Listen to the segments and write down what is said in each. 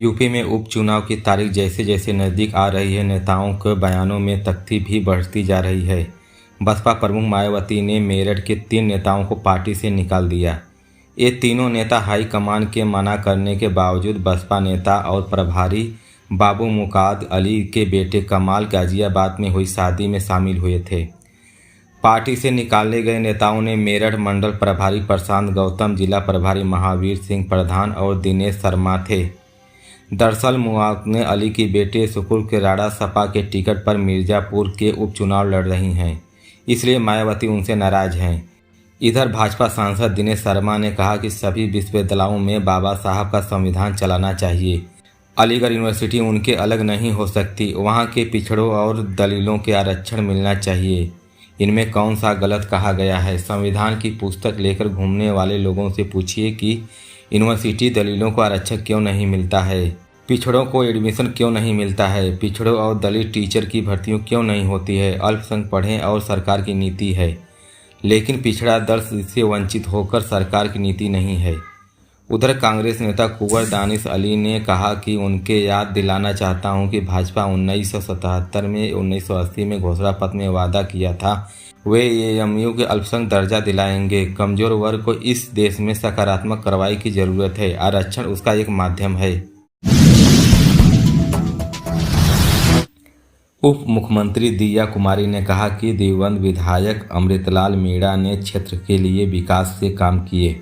UP में उपचुनाव की तारीख जैसे जैसे नज़दीक आ रही है, नेताओं के बयानों में तख्ती भी बढ़ती जा रही है। बसपा प्रमुख मायावती ने मेरठ के 3 नेताओं को पार्टी से निकाल दिया। ये तीनों नेता हाईकमान के मना करने के बावजूद बसपा नेता और प्रभारी बाबू मुकाद अली के बेटे कमाल गाजियाबाद में हुई शादी में शामिल हुए थे। पार्टी से निकाले गए नेताओं ने मेरठ मंडल प्रभारी प्रशांत गौतम, जिला प्रभारी महावीर सिंह प्रधान और दिनेश शर्मा थे। दरअसल मुआवने अली की बेटे सुकुल के राड़ा सपा के टिकट पर मिर्ज़ापुर के उपचुनाव लड़ रही हैं, इसलिए मायावती उनसे नाराज हैं। इधर भाजपा सांसद दिनेश शर्मा ने कहा कि सभी विश्वविद्यालयों में बाबा साहब का संविधान चलाना चाहिए। अलीगढ़ यूनिवर्सिटी उनके अलग नहीं हो सकती, वहाँ के पिछड़ों और दलिलों के आरक्षण मिलना चाहिए। इनमें कौन सा गलत कहा गया है? संविधान की पुस्तक लेकर घूमने वाले लोगों से पूछिए कि यूनिवर्सिटी दलिलों को आरक्षण क्यों नहीं मिलता है, पिछड़ों को एडमिशन क्यों नहीं मिलता है, पिछड़ों और दलित टीचर की भर्तियों क्यों नहीं होती है। अल्पसंख्यक पढ़ें और सरकार की नीति है, लेकिन पिछड़ा दर्ज से वंचित होकर सरकार की नीति नहीं है। उधर कांग्रेस नेता कुंवर दानिश अली ने कहा कि उनके याद दिलाना चाहता हूं कि भाजपा 1977 में 1980 में घोषणा पत्र में वादा किया था वे एएमयू के अल्पसंख्यक दर्जा दिलाएंगे। कमजोर वर्ग को इस देश में सकारात्मक कार्रवाई की जरूरत है, आरक्षण उसका एक माध्यम है। उप मुख्यमंत्री दिया कुमारी ने कहा कि दिवंगत विधायक अमृतलाल मीणा ने क्षेत्र के लिए विकास से काम किए।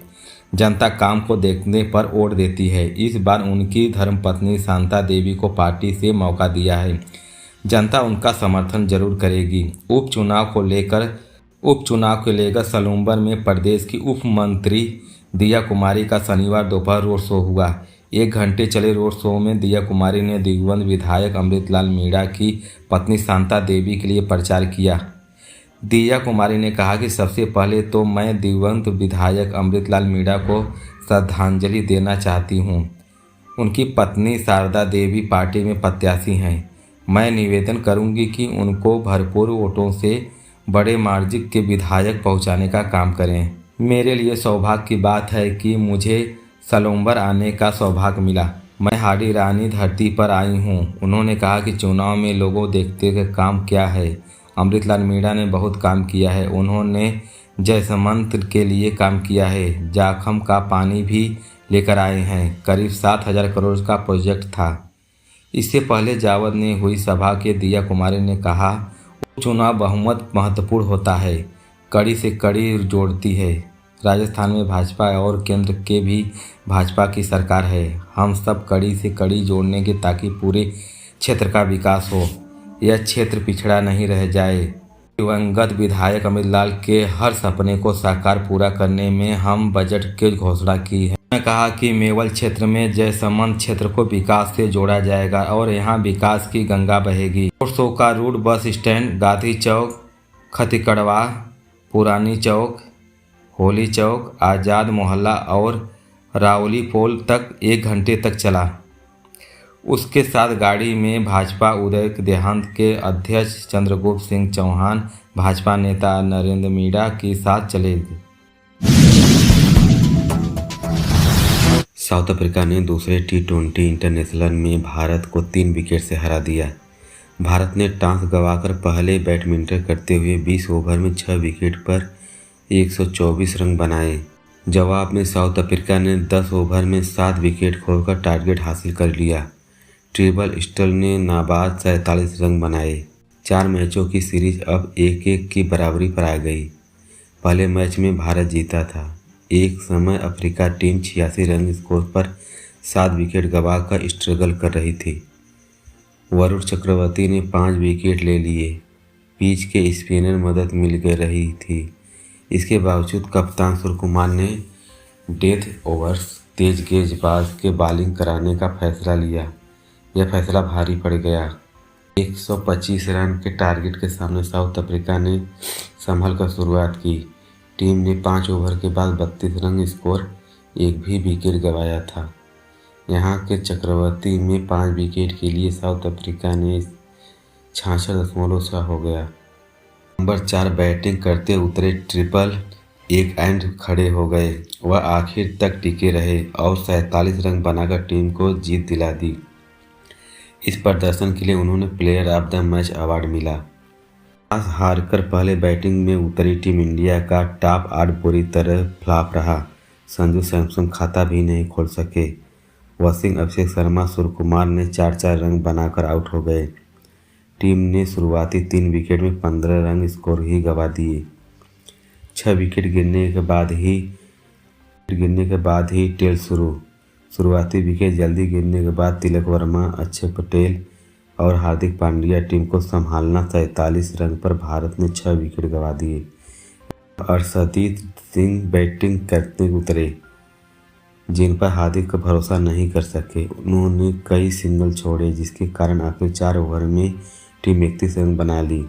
जनता काम को देखने पर वोट देती है। इस बार उनकी धर्मपत्नी शांता देवी को पार्टी से मौका दिया है, जनता उनका समर्थन जरूर करेगी। उपचुनाव को लेकर सलूम्बर में प्रदेश की उप मंत्री दिया कुमारी का शनिवार दोपहर रोड शो हुआ। 1 घंटे चले रोड शो में दिया कुमारी ने दिवंगत विधायक अमृतलाल मीणा की पत्नी शांता देवी के लिए प्रचार किया। दिया कुमारी ने कहा कि सबसे पहले तो मैं दिवंगत विधायक अमृतलाल मीणा को श्रद्धांजलि देना चाहती हूं। उनकी पत्नी शारदा देवी पार्टी में प्रत्याशी हैं। मैं निवेदन करूंगी कि उनको भरपूर वोटों से बड़े मार्जिन के विधायक पहुंचाने का काम करें। मेरे लिए सौभाग्य की बात है कि मुझे सलूम्बर आने का सौभाग्य मिला। मैं हाड़ी रानी धरती पर आई हूं। उन्होंने कहा कि चुनाव में लोगों देखते कि काम क्या है। अमृतलाल मीणा ने बहुत काम किया है। उन्होंने जयसमंत के लिए काम किया है, जाखम का पानी भी लेकर आए हैं। करीब 7,000 करोड़ का प्रोजेक्ट था। इससे पहले जावद में हुई सभा के दिया कुमारी ने कहा, उपचुनाव बहुमत महत्वपूर्ण होता है, कड़ी से कड़ी जोड़ती है। राजस्थान में भाजपा और केंद्र के भी भाजपा की सरकार है। हम सब कड़ी से कड़ी जोड़ने के ताकि पूरे क्षेत्र का विकास हो, यह क्षेत्र पिछड़ा नहीं रह जाए। दिवंगत विधायक अमृतलाल के हर सपने को साकार पूरा करने में हम बजट की घोषणा की है। उन्होंने कहा कि मेवल क्षेत्र में जयसमंत क्षेत्र को विकास से जोड़ा जाएगा और यहां विकास की गंगा बहेगी। रोड शो का रूट बस स्टैंड, गांधी चौक, खतिकड़वा, पुरानी चौक, होली चौक, आज़ाद मोहल्ला और रावली पोल तक 1 घंटे तक चला। उसके साथ गाड़ी में भाजपा उदय देहात के अध्यक्ष चंद्रगुप्त सिंह चौहान, भाजपा नेता नरेंद्र मीणा के साथ चले। साउथ अफ्रीका ने दूसरे T20 इंटरनेशनल में भारत को 3 विकेट से हरा दिया। भारत ने टॉस गंवाकर पहले बैडमिंटन करते हुए 20 ओवर में 6 विकेट पर 124 रन बनाए। जवाब में साउथ अफ्रीका ने 10 ओवर में 7 विकेट खोकर टारगेट हासिल कर लिया। ट्रिपल स्टल ने नाबाद 47 रन बनाए। 4 मैचों की सीरीज अब 1-1 की बराबरी पर आ गई। पहले मैच में भारत जीता था। एक समय अफ्रीका टीम 86 रन स्कोर पर 7 विकेट गंवाकर स्ट्रगल कर रही थी। वरुण चक्रवर्ती ने 5 विकेट ले लिए। पिच के स्पिनर मदद मिल रही थी। इसके बावजूद कप्तान सूर्य कुमार ने डेथ ओवर्स तेज गेंदबाज के बॉलिंग कराने का फैसला लिया। यह फैसला भारी पड़ गया। 125 रन के टारगेट के सामने साउथ अफ्रीका ने संभल कर शुरुआत की। टीम ने 5 ओवर के बाद 32 रन स्कोर, 1 भी विकेट गंवाया था। यहां के चक्रवर्ती में 5 विकेट के लिए साउथ अफ्रीका ने 66.6 हो गया। नंबर 4 बैटिंग करते उतरे ट्रिपल एक एंड खड़े हो गए। वह आखिर तक टिके रहे और 47 रन बनाकर टीम को जीत दिला दी। इस प्रदर्शन के लिए उन्होंने player of the match award मिला। टॉस हारकर पहले बैटिंग में उतरी टीम इंडिया का टॉप ऑर्डर बुरी तरह फ्लॉप रहा। संजू सैमसन खाता भी नहीं खोल सके। वसीम, अभिषेक शर्मा, सूर्यकुमार ने 4-4 रन बनाकर आउट हो गए। टीम ने शुरुआती 3 विकेट में 15 रन स्कोर ही गंवा दिए। 6 विकेट गिरने के बाद ही टेल शुरुआती विकेट जल्दी गिरने के बाद तिलक वर्मा, अक्षर पटेल और हार्दिक पांड्या टीम को संभालना। 47 रन पर भारत ने 6 विकेट गंवा दिए। अर्शदीप सिंह बैटिंग करते उतरे, जिन पर हार्दिक का भरोसा नहीं कर सके। उन्होंने कई सिंगल छोड़े, जिसके कारण आखिर 4 ओवर में टीम 31 रन बना ली।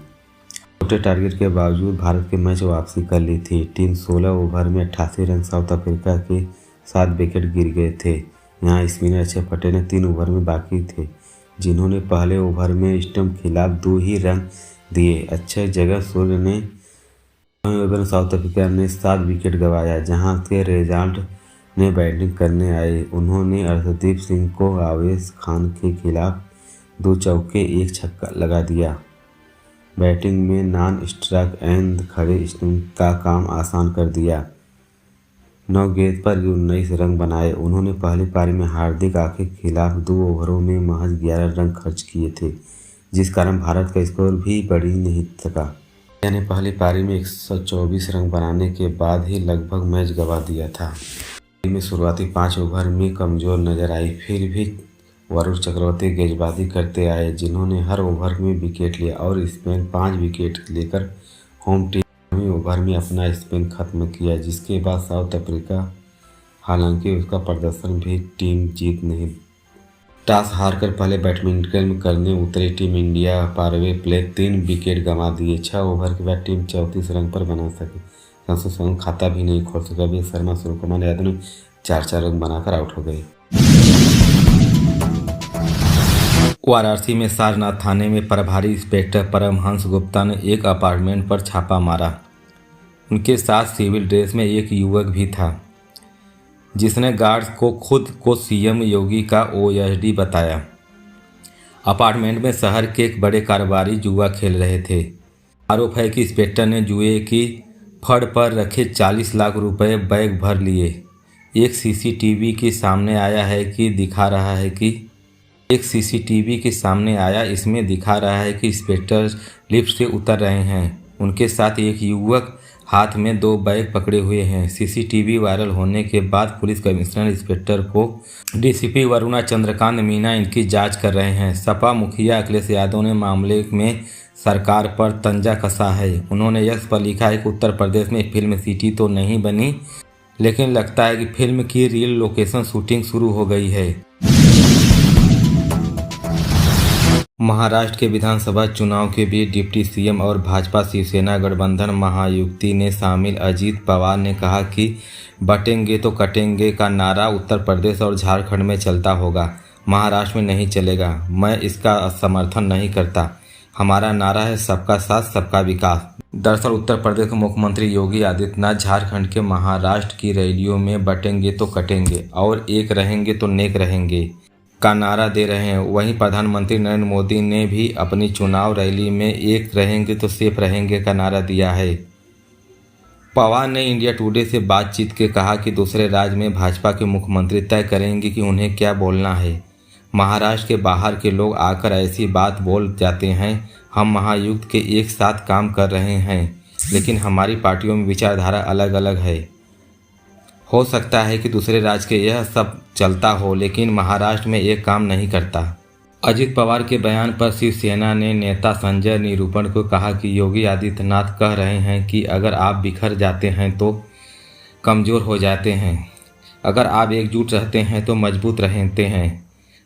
छोटे टारगेट के बावजूद भारत के मैच वापसी कर ली थी। टीम 16 ओवर में 88 रन साउथ अफ्रीका के 7 विकेट गिर गए थे। यहाँ स्पिनर अक्षर पटेल ने 3 ओवर में बाकी थे, जिन्होंने पहले ओवर में स्टंप खिलाफ 2 ही रन दिए। अच्छे जगह सूर्य ने ओवर में साउथ अफ्रीका ने 7 विकेट गंवाया, जहां के रेजाल्ट ने बैटिंग करने आए। उन्होंने अर्शदीप सिंह को आवेश खान के खिलाफ 2 चौके 1 छक्का लगा दिया। बैटिंग में नॉन स्ट्राइक एंड खड़े स्टंप का काम आसान कर दिया। 9 गेंद पर 19 रन बनाए। उन्होंने पहली पारी में हार्दिक के खिलाफ 2 ओवरों में महज 11 रन खर्च किए थे, जिस कारण भारत का स्कोर भी बढ़ नहीं सका। इंडिया ने पहली पारी में 124 रन बनाने के बाद ही लगभग मैच गंवा दिया था। में शुरुआती 5 ओवर में कमजोर नजर आई, फिर भी वरुण चक्रवर्ती गेंदबाजी करते आए, जिन्होंने हर ओवर में विकेट लिया और स्पेन 5 विकेट लेकर होम टीम ओवर में अपना स्पेन खत्म किया। जिसके बाद साउथ अफ्रीका, हालांकि उसका प्रदर्शन भी टीम जीत नहीं। टॉस हारकर पहले बैडमिंटन करने उतरी team India power play 3 wicket गंवा दिए। 6 ओवर के बाद टीम 34 रन पर बना सके। संजू खाता भी नहीं खोल सका। अभिषेक शर्मा, सूर्यकुमार यादव ने 4-4 रन बनाकर आउट हो गए। वाराणसी में सारनाथ थाने में प्रभारी इंस्पेक्टर परमहंस गुप्ता ने एक अपार्टमेंट पर छापा मारा। उनके साथ सिविल ड्रेस में एक युवक भी था, जिसने गार्ड्स को खुद को सीएम योगी का ओएसडी बताया। अपार्टमेंट में शहर के एक बड़े कारोबारी जुआ खेल रहे थे। आरोप है कि इंस्पेक्टर ने जुए की फड़ पर रखे 40 लाख रुपए बैग भर लिए। एक सीसीटीवी के सामने आया इसमें दिखा रहा है कि इंस्पेक्टर लिफ्ट से उतर रहे हैं। उनके साथ एक युवक हाथ में 2 बैग पकड़े हुए हैं। सीसीटीवी वायरल होने के बाद पुलिस कमिश्नर इंस्पेक्टर को डीसीपी वरुणा चंद्रकांत मीना इनकी जांच कर रहे हैं। सपा मुखिया अखिलेश यादव ने मामले में सरकार पर तंजा कसा है। उन्होंने एक्स पर लिखा है कि उत्तर प्रदेश में फिल्म सिटी तो नहीं बनी, लेकिन लगता है कि फिल्म की रियल लोकेशन शूटिंग शुरू हो गई है। महाराष्ट्र के विधानसभा चुनाव के बीच डिप्टी सीएम और भाजपा शिवसेना गठबंधन महायुति ने शामिल अजीत पवार ने कहा कि बटेंगे तो कटेंगे का नारा उत्तर प्रदेश और झारखंड में चलता होगा, महाराष्ट्र में नहीं चलेगा। मैं इसका समर्थन नहीं करता। हमारा नारा है सबका साथ सबका विकास। दरअसल उत्तर प्रदेश के मुख्यमंत्री योगी आदित्यनाथ झारखंड के महाराष्ट्र की रैलियों में बटेंगे तो कटेंगे और एक रहेंगे तो नेक रहेंगे का नारा दे रहे हैं। वहीं प्रधानमंत्री नरेंद्र मोदी ने भी अपनी चुनाव रैली में एक रहेंगे तो सेफ रहेंगे का नारा दिया है। पवार ने इंडिया टुडे से बातचीत के कहा कि दूसरे राज्य में भाजपा के मुख्यमंत्री तय करेंगे कि उन्हें क्या बोलना है। महाराष्ट्र के बाहर के लोग आकर ऐसी बात बोल जाते हैं। हम महायुक्त के एक साथ काम कर रहे हैं, लेकिन हमारी पार्टियों में विचारधारा अलग अलग है। हो सकता है कि दूसरे राज्य के यह सब चलता हो, लेकिन महाराष्ट्र में एक काम नहीं करता। अजित पवार के बयान पर शिवसेना ने नेता संजय निरूपण को कहा कि योगी आदित्यनाथ कह रहे हैं कि अगर आप बिखर जाते हैं तो कमज़ोर हो जाते हैं, अगर आप एकजुट रहते हैं तो मजबूत रहते हैं।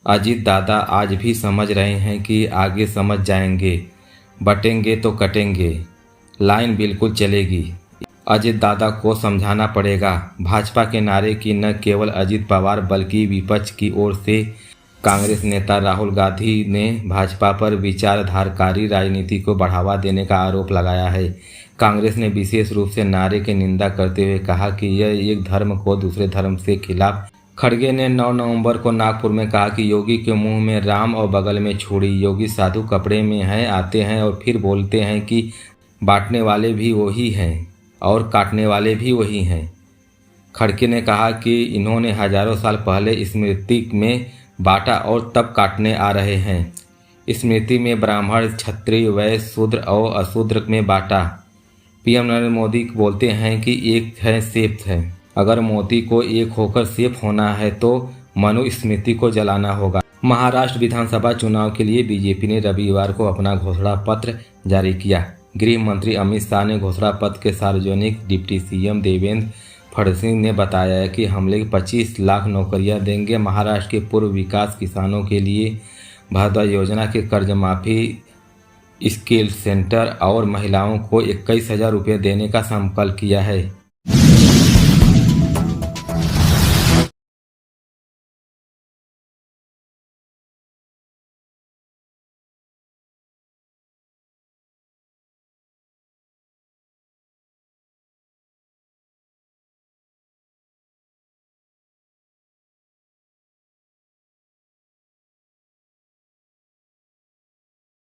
अजित दादा आज भी समझ रहे हैं कि आगे समझ जाएंगे, बटेंगे तो कटेंगे, लाइन बिल्कुल चलेगी। अजित दादा को समझाना पड़ेगा। भाजपा के नारे की न केवल अजित पवार बल्कि विपक्ष की ओर से कांग्रेस नेता राहुल गांधी ने भाजपा पर विचारधारकारी राजनीति को बढ़ावा देने का आरोप लगाया है। कांग्रेस ने विशेष रूप से नारे की निंदा करते हुए कहा कि यह एक धर्म को दूसरे धर्म से खिलाफ। खड़गे ने 9 नवंबर को नागपुर में कहा कि योगी के मुंह में राम और बगल में छुरी। योगी साधु कपड़े में हैं, आते हैं और फिर बोलते हैं कि बांटने वाले भी वही हैं और काटने वाले भी वही हैं। खड़गे ने कहा कि इन्होंने हजारों साल पहले स्मृति में बांटा और तब काटने आ रहे हैं। स्मृति में ब्राह्मण, क्षत्रिय, वैश्य, शूद्र और अशूद्र में बांटा। पीएम नरेंद्र मोदी बोलते हैं कि एक है सेफ है। अगर मोदी को एक होकर सेफ होना है तो मनुस्मृति को जलाना होगा। महाराष्ट्र विधानसभा चुनाव के लिए बीजेपी ने रविवार को अपना घोषणा पत्र जारी किया। गृह मंत्री अमित शाह ने घोषणा पत्र के सार्वजनिक डिप्टी सीएम देवेंद्र फडणवीस ने बताया कि हमले 25 लाख नौकरियां देंगे। महाराष्ट्र के पूर्व विकास किसानों के लिए भारद्वाज योजना के कर्ज माफी, स्किल सेंटर और महिलाओं को 21,000 रुपये देने का संकल्प किया है।